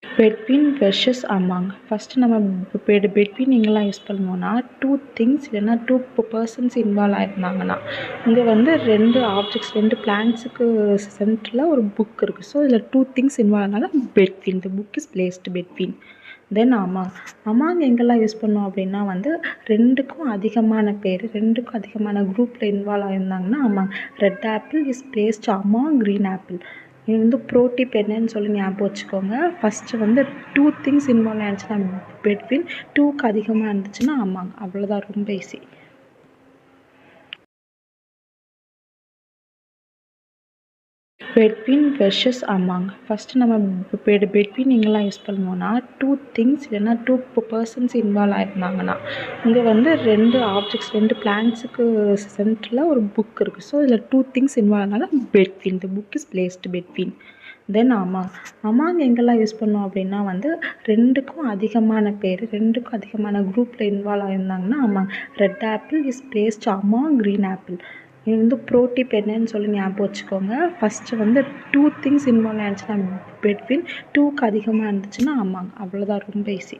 Between versus among. First நம்ம between எங்கெல்லாம் use பண்ணுவோம்னா, 2 திங்ஸ் இல்லைன்னா 2 பர்சன்ஸ் இன்வால்வ் ஆயிருந்தாங்கன்னா, இங்கே வந்து 2 ஆப்ஜெக்ட்ஸ் 2 பிளான்ட்ஸுக்கு சென்டரில் ஒரு புக் இருக்குது. ஸோ இதில் 2 திங்ஸ் இன்வால்வ் ஆனாலும் between. The book is placed between. Then among. Among எங்கெல்லாம் யூஸ் பண்ணோம் அப்படின்னா வந்து 2க்கும் அதிகமான பேர் 2க்கும் அதிகமான குரூப்பில் இன்வால்வ் ஆயிருந்தாங்கன்னா among. Red apple is placed among green apple. இது வந்து ப்ரோடிப் என்னன்னு சொல்லி ஞாபகம் வச்சுக்கோங்க. ஃபஸ்ட்டு வந்து 2 திங்ஸ் இன்வால்வ் ஆயிருந்துச்சுன்னா பெட்வீன், 2க்கு அதிகமாக இருந்துச்சுன்னா அமாங். அவ்வளோதான், ரொம்ப easy. Between versus among. First நம்ம பெட்வீன் எங்கெல்லாம் யூஸ் பண்ணுவோம்னா, 2 திங்ஸ் இல்லைன்னா 2 பர்சன்ஸ் இன்வால்வ் ஆயிருந்தாங்கன்னா, இங்கே வந்து 2 ஆப்ஜெக்ட்ஸ் 2 பிளான்ட்ஸுக்கு சென்டரில் ஒரு புக் இருக்குது. ஸோ இதில் 2 திங்ஸ் இன்வால்வ் ஆனாலும் between. The book is placed between. Then among. Among எங்கெல்லாம் யூஸ் பண்ணோம் அப்படின்னா வந்து 2க்கும் அதிகமான பேர் 2க்கும் அதிகமான குரூப்பில் இன்வால்வ் ஆயிருந்தாங்கன்னா among. Red apple is placed among green apple. இது வந்து ப்ரோடிப் என்னன்னு சொல்லி ஞாபகம் வச்சுக்கோங்க. ஃபஸ்ட்டு வந்து 2 திங்ஸ் இன்வால்வ் ஆயிருந்துச்சுன்னா பெட்வீன், 2க்கு அதிகமாக இருந்துச்சுன்னா அமாங். அவ்வளோதான், ரொம்ப ஈஸி.